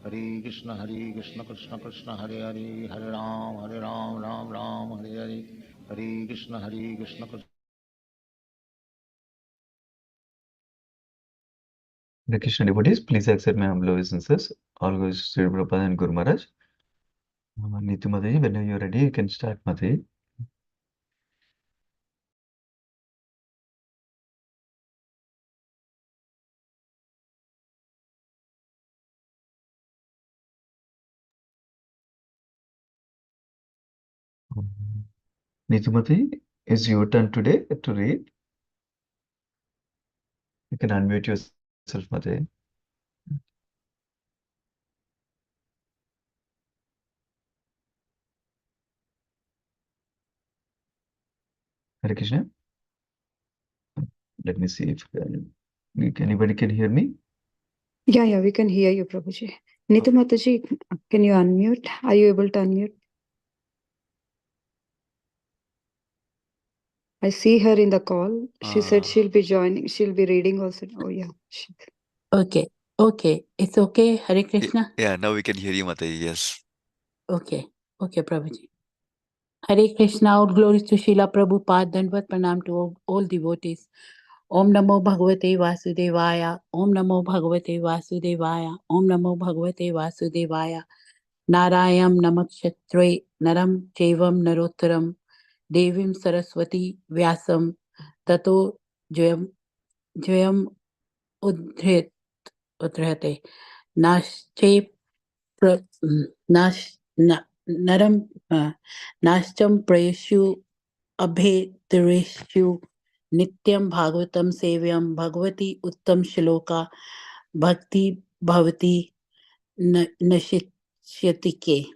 Hare Krishna Krishna Krishna Hare Hare, Hare Ram, Ram Ram, Hare Hare. Hare Krishna Krishna Krishna Hare Hare, Hare Ram, Ram Ram, Hare Hare. The Krishna devotees, please accept my humble obeisances. All goes to Sri Prabhupada and Guru Maharaj. Neetu Mataji, whenever you're ready, you can start, Mataji. Neetu Mataji, it's your turn today to read. You can unmute yourself, Mataji. Hare Krishna. Let me see if anybody can hear me. Yeah, we can hear you, Prabhuji. Neetu Mataji, can you unmute? Are you able to unmute? I see her in the call. She said she'll be joining. She'll be reading also. Oh, yeah. Okay. It's okay, Hare Krishna? Yeah, now we can hear you, Mataji. Yes. Okay, Prabhuji. Hare Krishna, all glories to Srila Prabhupada, Dandvat Pranam to all devotees. Om Namo Bhagavate Vasudevaya, Om Namo Bhagavate Vasudevaya, Om Namo Bhagavate Vasudevaya. Narayam Namakshatray, Naram Chevam Narottaram, Devim Saraswati Vyasam, Tato Jayam Udhrite, Nashche Nash Naram Nashcham Prayeshu Abhedareshu Nityam Bhagavatam Sevyam Bhagavati Uttam Shloka Bhakti Bhavati Nashityatike.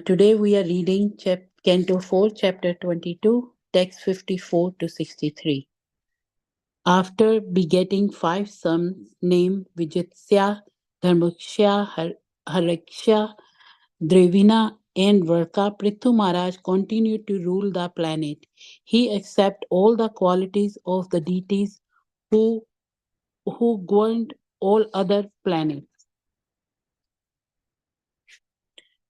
Today we are reading Canto 4, Chapter 22, text 54 to 63. After begetting 5 sons named Vijitsya, Dharmaksha, Haraksha, Drevina, and Varka, Prithu Maharaj continued to rule the planet. He accepted all the qualities of the deities who governed all other planets.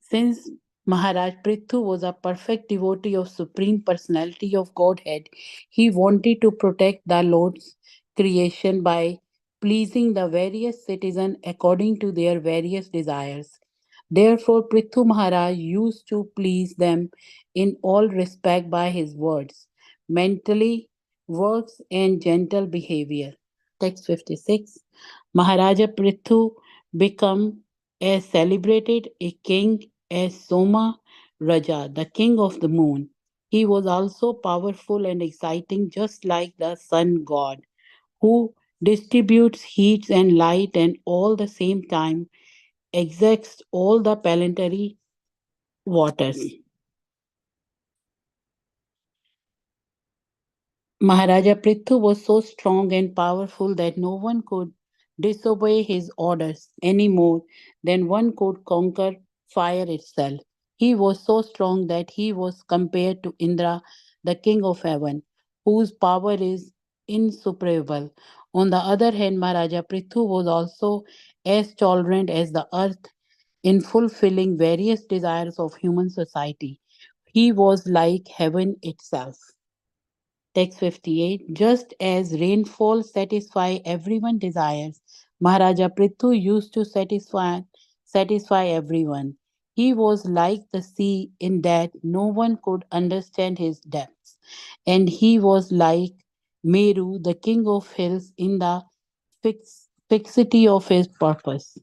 Since Maharaj Prithu was a perfect devotee of Supreme Personality of Godhead, he wanted to protect the Lord's creation by pleasing the various citizens according to their various desires. Therefore, Prithu Maharaj used to please them in all respect by his words, mentally, works, and gentle behavior. Text 56. Maharaja Prithu became as celebrated a king as Soma Raja, the king of the moon. He was also powerful and exciting, just like the sun god, who distributes heat and light and all the same time exerts all the planetary waters. Maharaja Prithu was so strong and powerful that no one could disobey his orders any more than one could conquer fire itself. He was so strong that he was compared to Indra, the king of heaven, whose power is insuperable. On the other hand, Maharaja Prithu was also as tolerant as the earth in fulfilling various desires of human society. He was like heaven itself. Text 58. Just as rainfall satisfies everyone's desires, Maharaja Prithu used to satisfy everyone. He was like the sea in that no one could understand his depths, and he was like Meru, the king of hills, in the fixity of his purpose.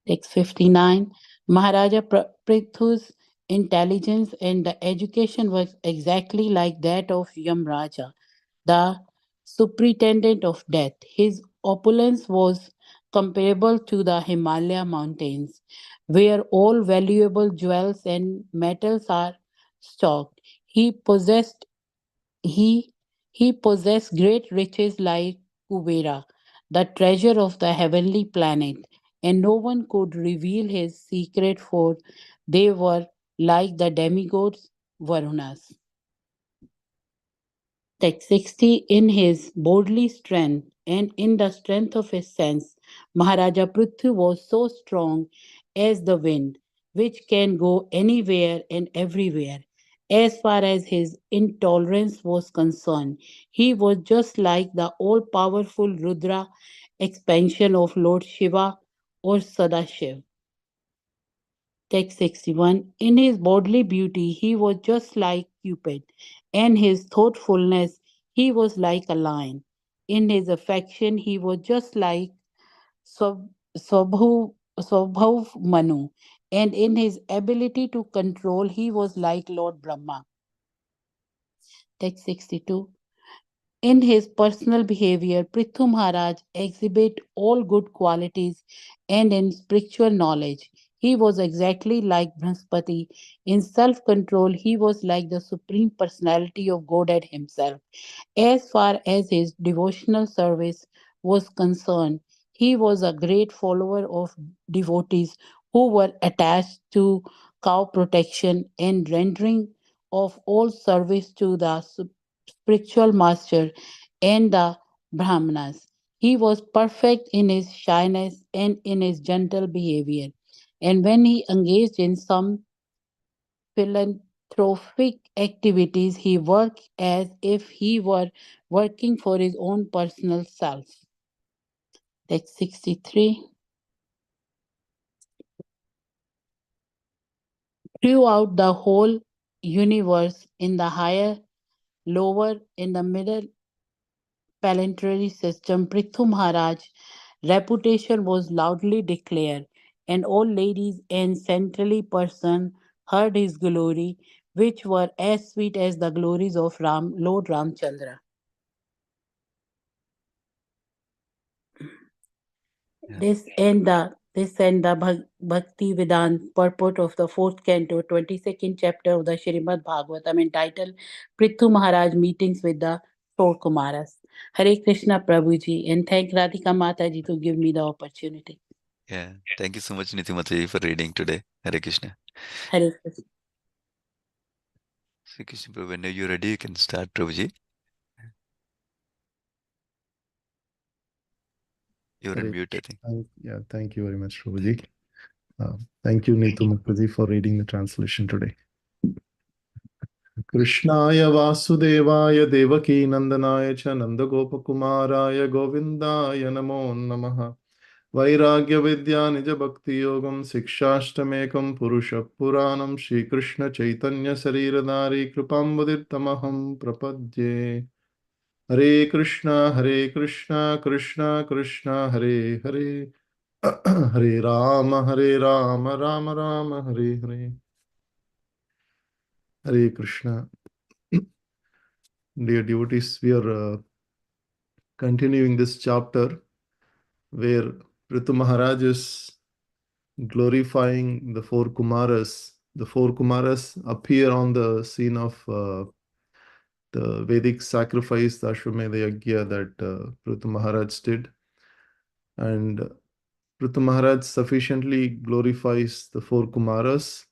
Text 59. Maharaja Prithu's intelligence and the education was exactly like that of Yamraja, the superintendent of death. His opulence was comparable to the Himalaya mountains, where all valuable jewels and metals are stocked. He he possessed great riches like Kubera, the treasure of the heavenly planet, and no one could reveal his secret, for they were like the demigods Varunas. Text 60. In his bodily strength and in the strength of his sense, Maharaja Prithvi was so strong as the wind, which can go anywhere and everywhere. As far as his intolerance was concerned, he was just like the all powerful Rudra expansion of Lord Shiva or Sadashiv. Text 61. In his bodily beauty, he was just like Cupid. And his thoughtfulness, he was like a lion. In his affection, he was just like Swab- Swabhav Manu. And in his ability to control, he was like Lord Brahma. Text 62. In his personal behavior, Prithu Maharaj exhibit all good qualities, and in spiritual knowledge, he was exactly like Brihaspati. In self-control, he was like the supreme personality of Godhead himself. As far as his devotional service was concerned, he was a great follower of devotees who were attached to cow protection and rendering of all service to the spiritual master and the Brahmanas. He was perfect in his shyness and in his gentle behavior. And when he engaged in some philanthropic activities, he worked as if he were working for his own personal self. Text 63. Throughout the whole universe, in the higher, lower, in the middle planetary system, Prithu Maharaj's reputation was loudly declared, and all ladies and saintly persons heard his glory, which were as sweet as the glories of Lord Ramchandra. Yeah. This and the Bhakti Vedant purport of the fourth canto, 22nd chapter of the Srimad Bhagavatam, entitled Prithu Maharaj Meetings with the Four Kumaras. Hare Krishna Prabhuji, and thank Radhika Mataji to give me the opportunity. Yeah. Thank you so much, Nithimataji, for reading today. Hare Krishna. Hare Krishna. Sri Krishna Prabhu, whenever you're ready, you can start, Prabhuji. You're on Hare mute, I think. Yeah, thank you very much, Prabhuji. Thank you, Neetu Mukherjee, for reading the translation today. Krishnaya Vasudevaya Devaki Nandanaya Cha Nandagopakumaraya Govindaya Namo Namaha Vairagya Vidya Nija Bhakti Yogam Sikshashtamekam Purusha Puranam Shri Krishna Chaitanya Sariradari Kripambudirtamaham Prapadye Hare Krishna Krishna Krishna Hare Hare Hare Rama Rama Rama Hare Hare Hare Krishna. Dear devotees, we are continuing this chapter where Prithu Maharaj is glorifying the four Kumaras. The four Kumaras appear on the scene of the Vedic sacrifice, the Ashwamedha Yagya that Prithu Maharaj did. And Prithu Maharaj sufficiently glorifies the four Kumaras.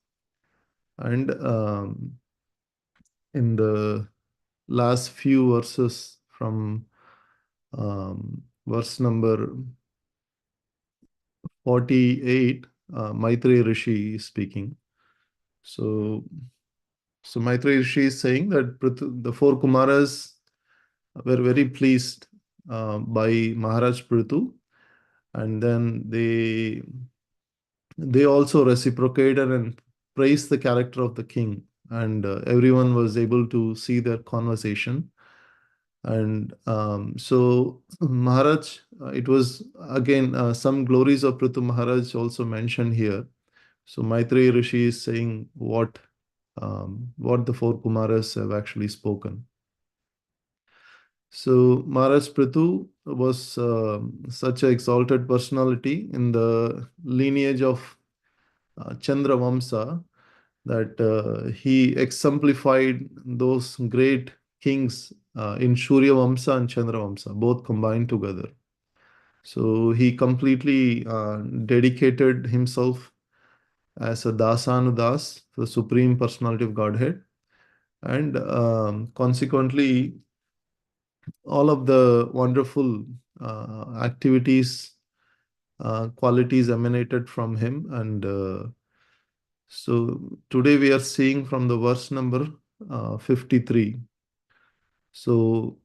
And in the last few verses from verse number 48, Maitreya Rishi is speaking. So Maitreya Rishi is saying that the four Kumaras were very pleased by Maharaj Prithu, and then they also reciprocated and praised the character of the king, and everyone was able to see their conversation. And so Maharaj, it was again some glories of Prithu Maharaj also mentioned here. So Maitreya Rishi is saying what the four Kumaras have actually spoken. So Maharaj Prithu was such an exalted personality in the lineage of Chandra Vamsa that he exemplified those great kings in Shurya Vamsa and Chandra Vamsa, both combined together. So he completely dedicated himself as a Dasanudas, the Supreme Personality of Godhead. And consequently, all of the wonderful activities qualities emanated from him. And so today we are seeing from the verse number 53. So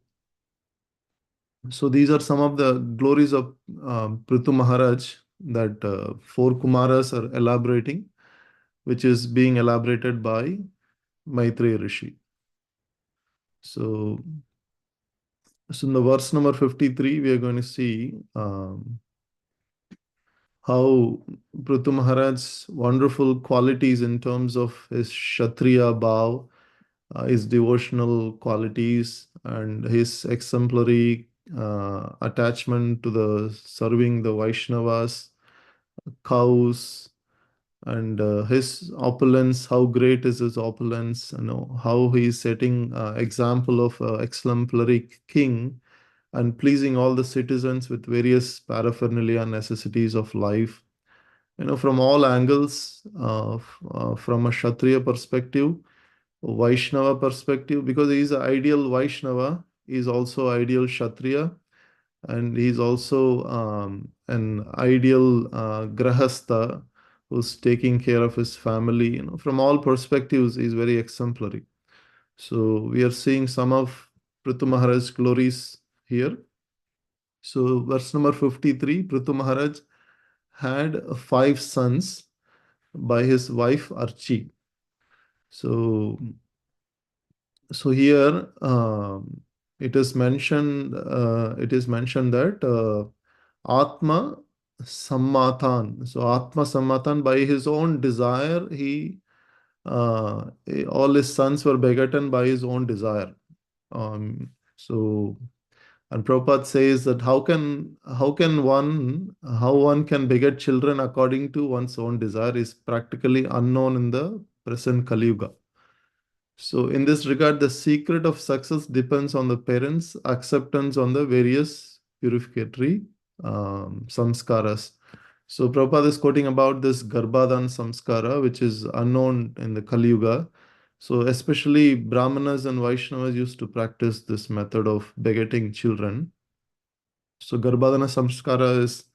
these are some of the glories of Prithu Maharaj that four Kumaras are elaborating, which is being elaborated by Maitreya Rishi. So in the verse number 53, we are going to see how Prithu Maharaj's wonderful qualities in terms of his Kshatriya bhav, his devotional qualities, and his exemplary attachment to the serving the Vaishnavas, cows, and his opulence. How great is his opulence? How he is setting example of exemplary king and pleasing all the citizens with various paraphernalia necessities of life. From all angles, from a Kshatriya perspective, Vaishnava perspective, because he is an ideal Vaishnava, he is also ideal Kshatriya, and he is also an ideal Grahastha who's taking care of his family. From all perspectives, he is very exemplary. So we are seeing some of Prithu Maharaj's glories here. So verse number 53, Prithu Maharaj had 5 sons by his wife Archi. So here it is mentioned that Atma Sammatan. So Atma Sammatan, by his own desire, all his sons were begotten by his own desire. So, and Prabhupada says that how one can beget children according to one's own desire is practically unknown in the present Kali Yuga. So in this regard, the secret of success depends on the parents' acceptance on the various purificatory samskaras. So Prabhupada is quoting about this Garbhadan samskara, which is unknown in the Kali Yuga. So especially Brahmanas and Vaishnavas used to practice this method of begetting children. So Garbhadana samskara is,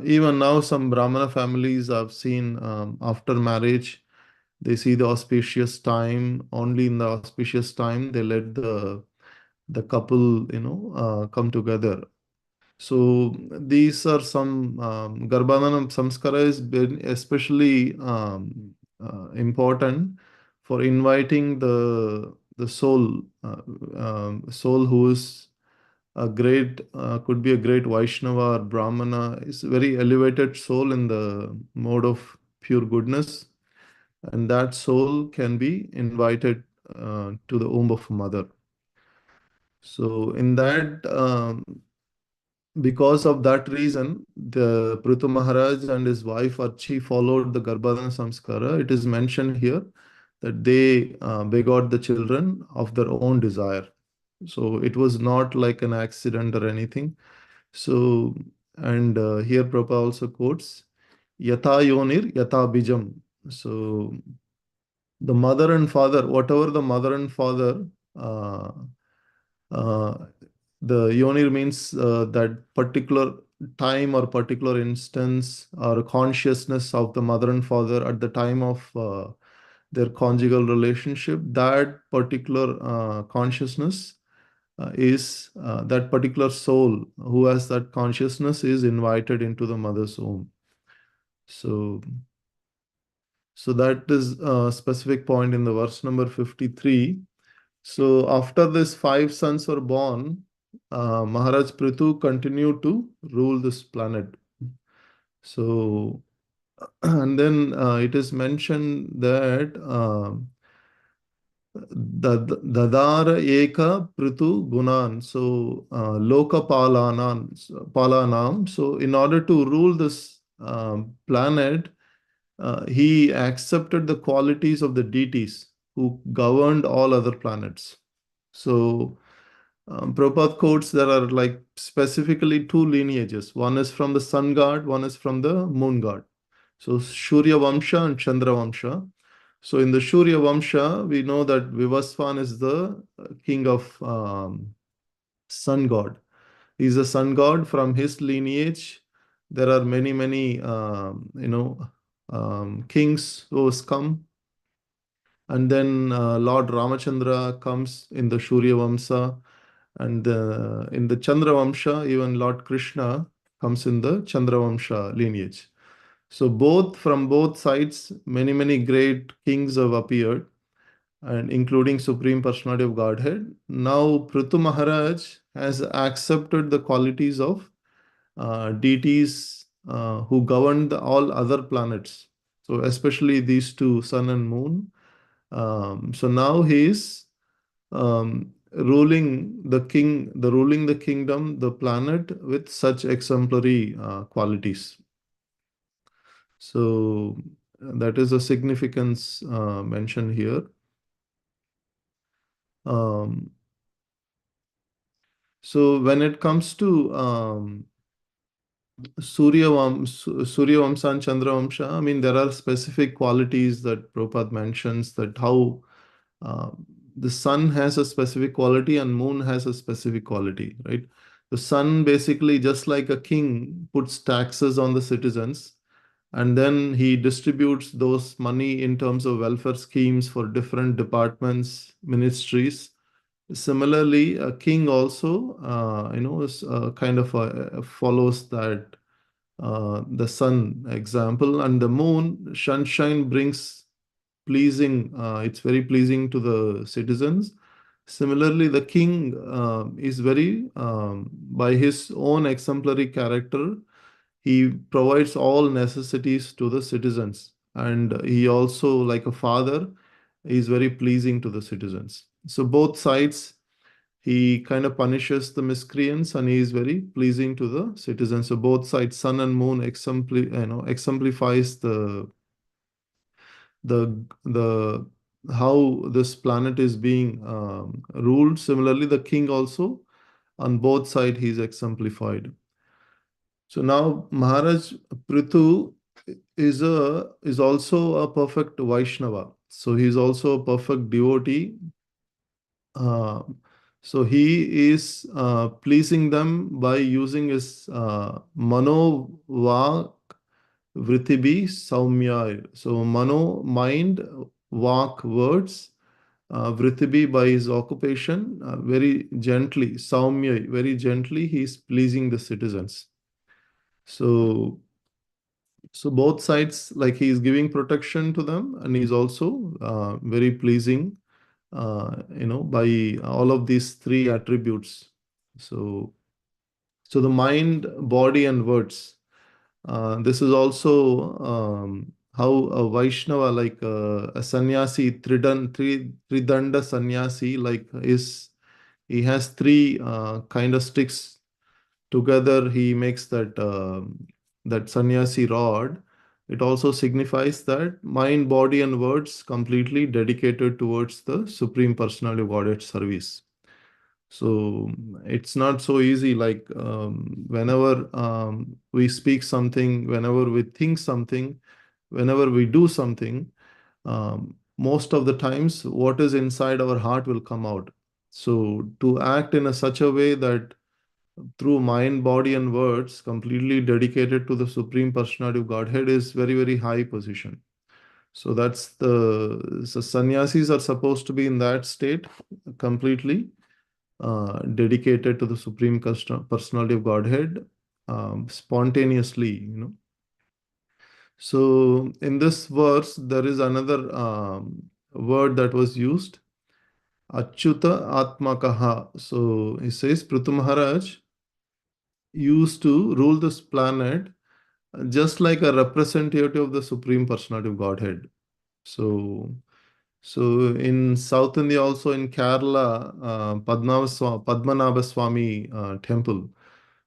even now some Brahmana families I've seen after marriage, they see the auspicious time. Only in the auspicious time they let the couple come together. So these are some Garbhadana samskara is especially important for inviting the soul who is a great could be a great Vaishnava or Brahmana, is a very elevated soul in the mode of pure goodness, and that soul can be invited to the womb of mother. So in that, because of that reason, the Prithu Maharaj and his wife Archi followed the Garbhadana Samskara. It is mentioned here that they begot the children of their own desire. So it was not like an accident or anything. So, and here Prabhupada also quotes, Yatha Yonir Yatha Bijam. So the mother and father, whatever the mother and father, uh, uh, the yonir means that particular time or particular instance or consciousness of the mother and father at the time of their conjugal relationship, that particular consciousness is that particular soul who has that consciousness is invited into the mother's womb. So that is a specific point in the verse number 53. So after these 5 sons were born, Maharaj Prithu continued to rule this planet. So, and then it is mentioned that Dadara Eka Prithu Gunan, so Loka Palanam. So in order to rule this planet, he accepted the qualities of the deities who governed all other planets. So Prabhupada quotes there are like specifically 2 lineages. One is from the sun god, one is from the moon god. So Shurya Vamsha and Chandra Vamsha. So in the Shurya Vamsha, we know that Vivasvan is the king of sun god. He's a sun god. From his lineage, there are many, many, kings who has come. And then Lord Ramachandra comes in the Shurya Vamsa. And in the Chandra Vamsha, even Lord Krishna comes in the Chandra Vamsha lineage. So from both sides, many, many great kings have appeared, and including Supreme Personality of Godhead. Now, Prithu Maharaj has accepted the qualities of deities who govern all other planets. So, especially these two, sun and moon. So now he is ruling the kingdom, the planet with such exemplary qualities. So that is a significance mentioned here. So when it comes to Surya Vamsa and Chandra Vamsha, I mean, there are specific qualities that Prabhupada mentions, that how the sun has a specific quality and moon has a specific quality, right? The sun basically, just like a king, puts taxes on the citizens, and then he distributes those money in terms of welfare schemes for different departments, ministries. Similarly, a king also, is kind of follows that the sun example, and the moon, sunshine brings pleasing. It's very pleasing to the citizens. Similarly, the king is very, by his own exemplary character, he provides all necessities to the citizens, and he also, like a father, is very pleasing to the citizens. So both sides, he kind of punishes the miscreants, and he is very pleasing to the citizens. So both sides, sun and moon, exemplifies the how this planet is being ruled. Similarly, the king also, on both sides, he is exemplified. So now Maharaj Prithu is also a perfect Vaishnava. So he is also a perfect devotee. So he is pleasing them by using his mano vak vritibhi saumya. So mano, mind, vak, words, vritibhi, by his occupation, very gently, saumya, very gently, he is pleasing the citizens. So both sides, like he is giving protection to them, and he's also very pleasing, by all of these three attributes. So the mind, body, and words. This is also how a Vaishnava, like a sannyasi, Tridanda sannyasi, like he has three kind of sticks together. He makes that sannyasi rod. It also signifies that mind, body, and words completely dedicated towards the Supreme Personality of Godhead service. So it's not so easy, like whenever we speak something, whenever we think something, whenever we do something, most of the times what is inside our heart will come out. So to act in such a way that through mind, body, and words, completely dedicated to the Supreme Personality of Godhead, is very, very high position. So so sannyasis are supposed to be in that state, completely dedicated to the Supreme Personality of Godhead, spontaneously. So in this verse, there is another word that was used, Achyuta Atmakaha. So he says, Prithu Maharaj used to rule this planet just like a representative of the Supreme Personality of Godhead. So in South India, also in Kerala, Padmanabha Swami temple.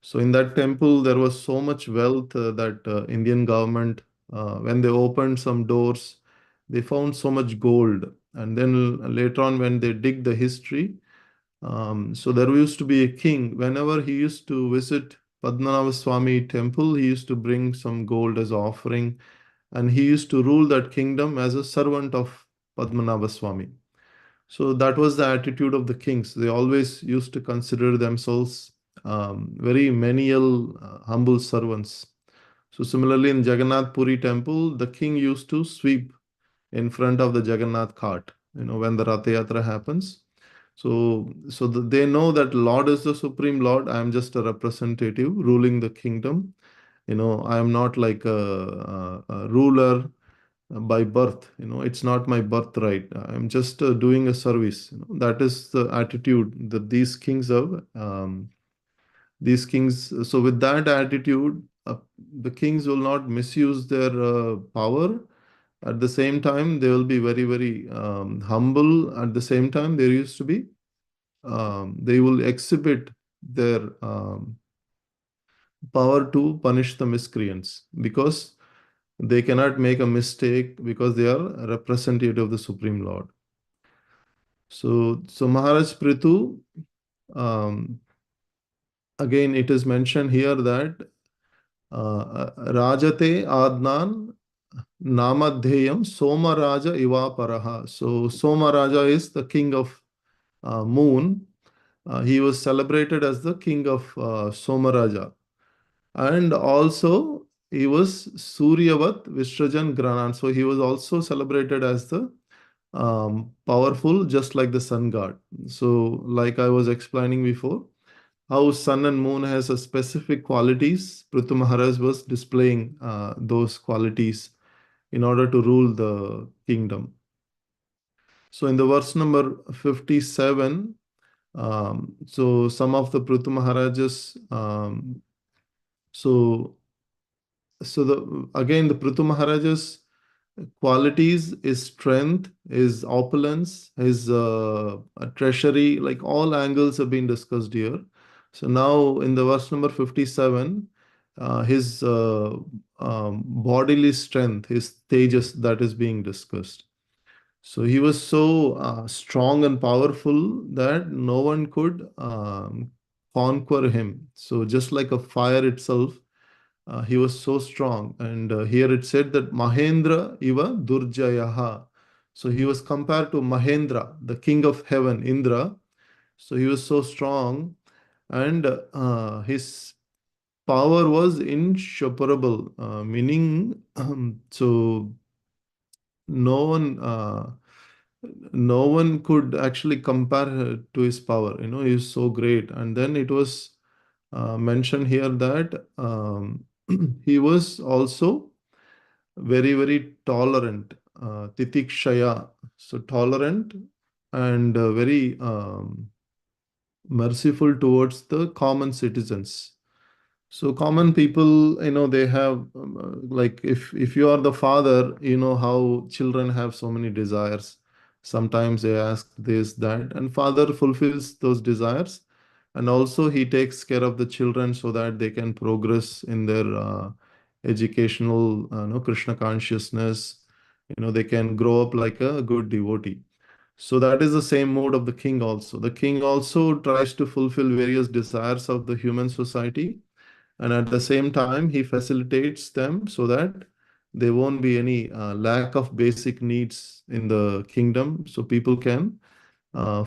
So in that temple, there was so much wealth that Indian government, when they opened some doors, they found so much gold. And then later on, when they dig the history, so there used to be a king. Whenever he used to visit Padmanabha Swami temple, he used to bring some gold as offering, and he used to rule that kingdom as a servant of Padmanabha Swami. So that was the attitude of the kings. They always used to consider themselves very menial, humble servants. So similarly, in Jagannath Puri temple, the king used to sweep in front of the Jagannath cart, when the Rath Yatra happens. So they know that Lord is the Supreme Lord. I am just a representative ruling the kingdom. I am not like a ruler by birth. It's not my birthright. I'm just doing a service. That is the attitude that these kings have. So with that attitude, the kings will not misuse their power. At the same time, they will be very, very humble. At the same time, there used to be, they will exhibit their power to punish the miscreants, because they cannot make a mistake, because they are a representative of the Supreme Lord. So Maharaj Prithu, um, again, it is mentioned here that Rajate Adnan Namadheyam Somaraja Ivaparaha. So Somaraja is the king of moon. He was celebrated as the king of Somaraja. And also he was Suryavat Vishrajan Granan. So he was also celebrated as the powerful, just like the sun god. So like I was explaining before, how sun and moon has a specific qualities, Prithu Maharaj was displaying those qualities in order to rule the kingdom. So in the verse number 57, so some of the Prithu Maharajas, again the Prithu Maharajas qualities, his strength, his opulence, his treasury, like all angles have been discussed here. So now in the verse number 57, his bodily strength, his tejas, that is being discussed. So he was so strong and powerful that no one could conquer him. So just like a fire itself, he was so strong. And here it said that Mahendra Iva Durjayaha. So he was compared to Mahendra, the king of heaven, Indra. So he was so strong, and his power was insuperable, meaning so no one no one could actually compare to his power. He is so great. And then it was mentioned here that he was also very, very tolerant, titikshaya, so tolerant, and very merciful towards the common citizens. So common people, they have like if you are the father, how children have so many desires. Sometimes they ask this, that, and father fulfills those desires, and also he takes care of the children so that they can progress in their educational, Krishna consciousness. They can grow up like a good devotee. So that is the same mode of the king also. The king also tries to fulfill various desires of the human society, and at the same time he facilitates them so that there won't be any lack of basic needs in the kingdom, so people can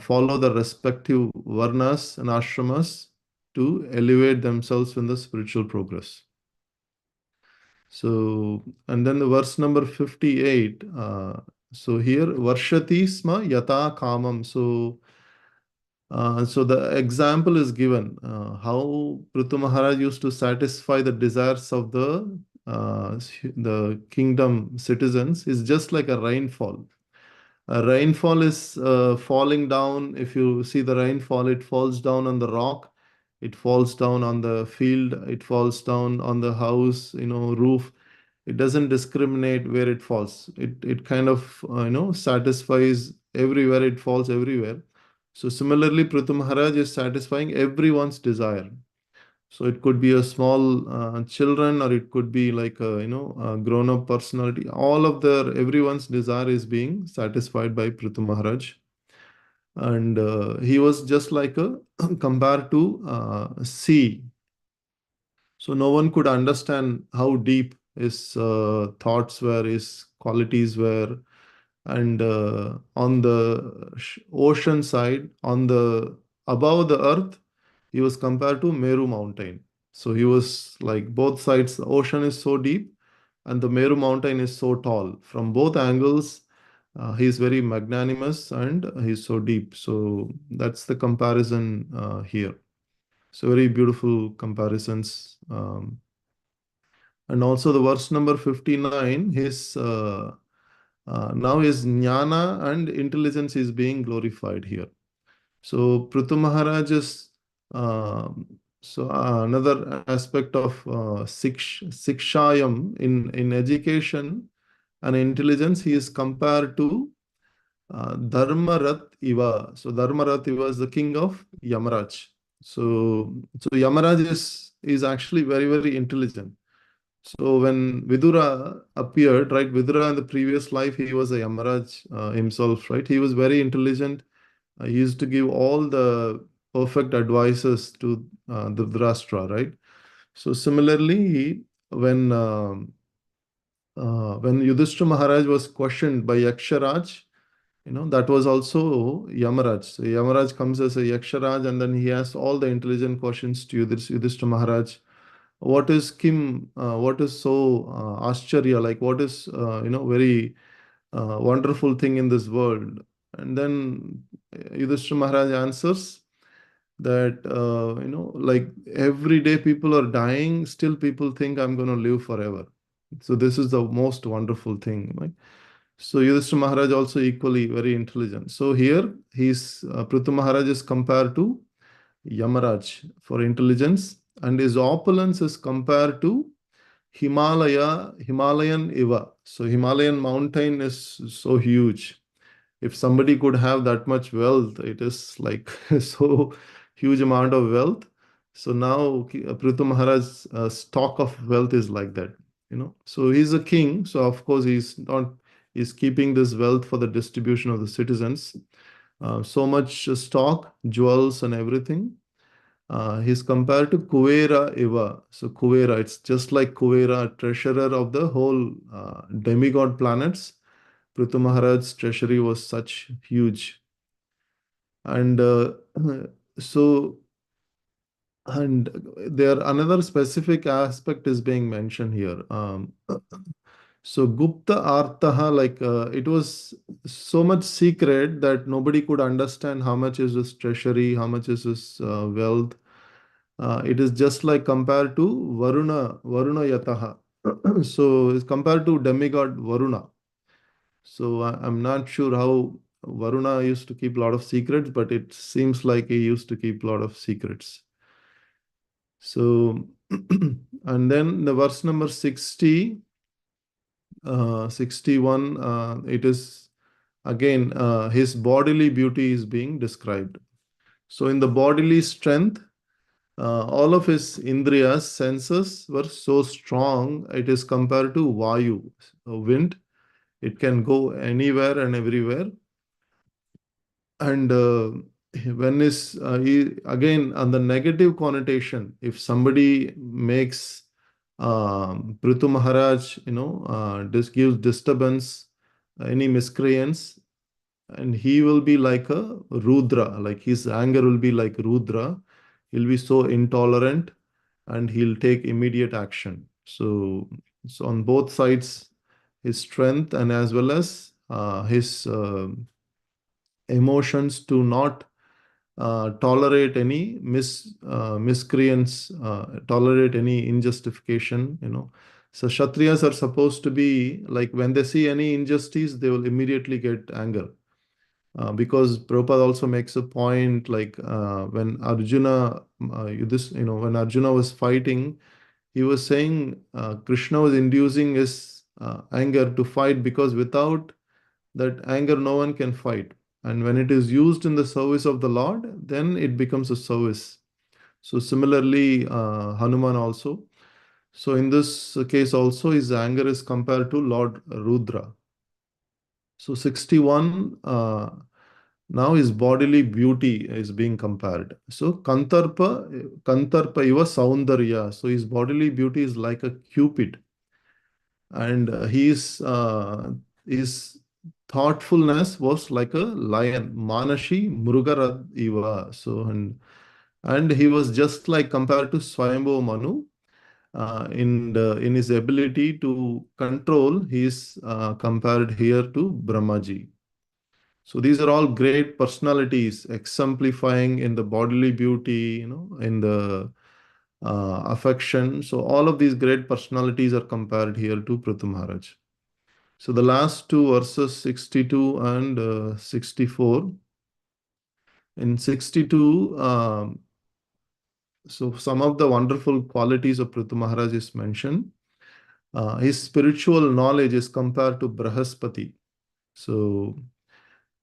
follow the respective varnas and ashramas to elevate themselves in the spiritual progress. So, and then the verse number 58, so here varshati sma yata kamam. So the example is given how Prithu Maharaj used to satisfy the desires of the kingdom citizens is just like a rainfall. A rainfall is falling down. If you see the rainfall, it falls down on the rock, it falls down on the field, it falls down on the house, roof. It doesn't discriminate where it falls. It kind of satisfies everywhere. It falls everywhere. So similarly, Prithu Maharaj is satisfying everyone's desire. So it could be a small children, or it could be like a grown up personality. All of everyone's desire is being satisfied by Prithu Maharaj. And he was just like a compared to sea. So no one could understand how deep his thoughts were, his qualities were. And on the ocean side, above the earth, he was compared to Meru mountain. So he was like both sides, the ocean is so deep and the Meru mountain is so tall. From both angles, he is very magnanimous and he's so deep. So that's the comparison here. So very beautiful comparisons. And also the verse number 59, now his jnana and intelligence is being glorified here. So Prithu Maharaj is another aspect of sikshayam in education and intelligence. He is compared to Dharmarath Iva. So Dharmarath Iva is the king of Yamaraj. So Yamaraj is actually very, very intelligent. So when Vidura appeared, right, Vidura in the previous life, he was a Yamaraj himself, right? He was very intelligent. He used to give all the perfect advices to Dhritarashtra, right? So similarly, when Yudhishthira Maharaj was questioned by Yaksharaj, that was also Yamaraj. So Yamaraj comes as a Yaksharaj and then he asks all the intelligent questions to Yudhishthira Maharaj. What is Kim? What is so Ascharya? Like what is, very wonderful thing in this world? And then Yudhishthira Maharaj answers that, like every day people are dying, still people think I'm going to live forever. So this is the most wonderful thing, right? So Yudhishthira Maharaj also equally very intelligent. So here Prithu Maharaj is compared to Yamaraj for intelligence, and his opulence is compared to Himalayan Iva. So Himalayan mountain is so huge. If somebody could have that much wealth, it is like so huge amount of wealth. So now Prithu Maharaj's stock of wealth is like that, So he's a king. So of course he's keeping this wealth for the distribution of the citizens. So much stock, jewels and everything. He's compared to Kuvera Eva. So Kuvera, it's just like Kuvera, treasurer of the whole demigod planets. Prithu Maharaj's treasury was such huge. And so, and there another specific aspect is being mentioned here. So Gupta Artaha, like it was so much secret that nobody could understand how much is his treasury, how much is his wealth. It is just like compared to Varuna Yataha. So it's compared to demigod Varuna. So I'm not sure how Varuna used to keep a lot of secrets, but it seems like he used to keep a lot of secrets. So, and then the verse number 60, 61, it is again his bodily beauty is being described. So in the bodily strength, all of his indriyas, senses were so strong, it is compared to Vayu, wind. It can go anywhere and everywhere. And again, on the negative connotation, if somebody makes Prithu Maharaj, gives disturbance, any miscreants, and he will be like a Rudra, like his anger will be like Rudra. He'll be so intolerant and he'll take immediate action. So on both sides, his strength and as well as his emotions to not tolerate any miscreants, tolerate any injustification, So Kshatriyas are supposed to be like when they see any injustice, they will immediately get anger. Because Prabhupada also makes a point like when Arjuna, when Arjuna was fighting, he was saying Krishna was inducing his anger to fight because without that anger, no one can fight. And when it is used in the service of the Lord, then it becomes a service. So similarly, Hanuman also. So in this case also, his anger is compared to Lord Rudra. So 61, now his bodily beauty is being compared. So Kantarpa Iva Saundarya. So his bodily beauty is like a Cupid. And his thoughtfulness was like a lion. Manashi Mrugarad Iva. So, and and he was just like compared to Swayambhu Manu in his ability to control. He is compared here to Brahmaji. So these are all great personalities exemplifying in the bodily beauty, in the affection. So all of these great personalities are compared here to Prithu Maharaj. So the last two verses, 62 and 64. In 62, so some of the wonderful qualities of Prithu Maharaj is mentioned. His spiritual knowledge is compared to Brahaspati. So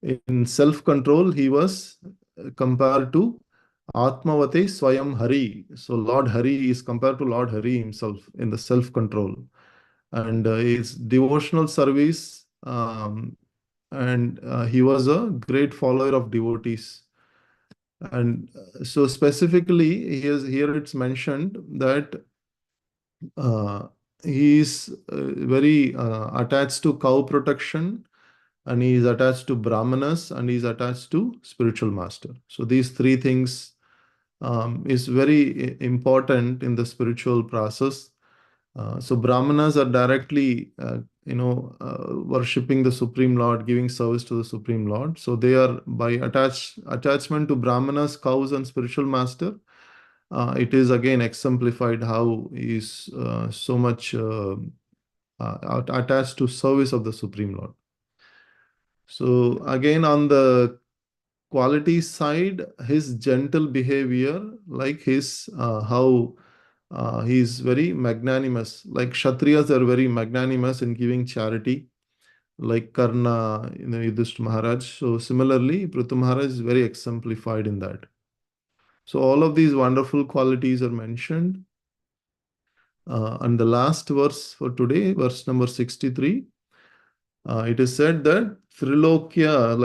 in self-control, he was compared to Atmavate Swayam Hari. So Lord Hari is compared to Lord Hari himself in the self-control. And his devotional service, and he was a great follower of devotees. And so specifically, here it's mentioned that he is very attached to cow protection, and he is attached to brahmanas, and he is attached to spiritual master. So these three things is very important in the spiritual process. So brahmanas are directly worshipping the Supreme Lord, giving service to the Supreme Lord. So they are by attachment to brahmanas, cows, and spiritual master. It is again exemplified how he is so much attached to service of the Supreme Lord. So again, on the quality side, his gentle behavior, like his how he is very magnanimous. Like Kshatriyas are very magnanimous in giving charity, like Karna, Yudhishthira Maharaj. So similarly, Prithu Maharaj is very exemplified in that. So all of these wonderful qualities are mentioned. And the last verse for today, verse number 63, it is said that Trilokya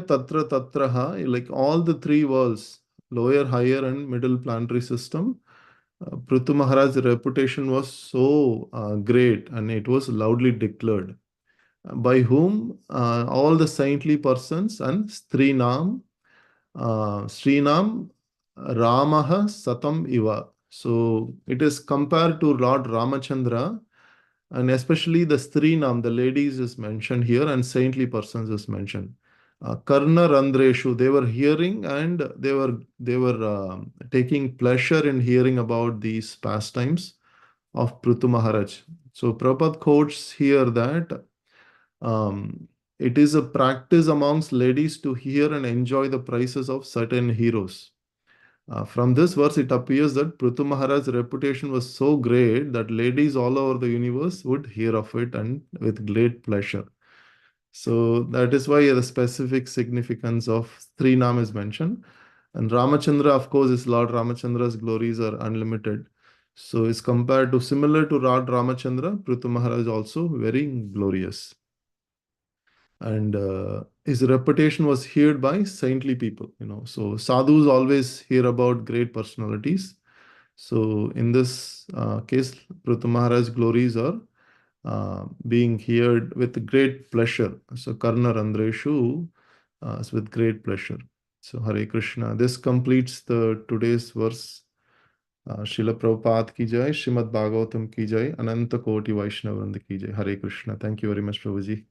Tatra Tatraha, like all the three worlds, lower, higher, and middle planetary system, Prithu Maharaj's reputation was so great, and it was loudly declared. By whom? All the saintly persons and Srinam Ramaha Satam Iva. So it is compared to Lord Ramachandra, and especially the Strinam, the ladies is mentioned here, and saintly persons is mentioned. Karna Randreshu, they were hearing, and they were taking pleasure in hearing about these pastimes of Prithu Maharaj. So Prabhupada quotes here that it is a practice amongst ladies to hear and enjoy the praises of certain heroes. From this verse, it appears that Prithu Maharaj's reputation was so great that ladies all over the universe would hear of it and with great pleasure. So that is why the specific significance of Srinam is mentioned. And Ramachandra, of course, is Lord Ramachandra's glories are unlimited. So it's compared to similar to Lord Ramachandra, Prithu Maharaj is also very glorious. And his reputation was heard by saintly people, So sadhus always hear about great personalities. So in this case, Prithu Maharaj's glories are being heard with great pleasure. So Karna Randreshu is with great pleasure. So Hare Krishna. This completes the today's verse. Srila Prabhupada ki jai, Srimad Bhagavatam ki jai, Ananta Koti Vaishnavanda ki jai. Hare Krishna. Thank you very much, Prabhuji.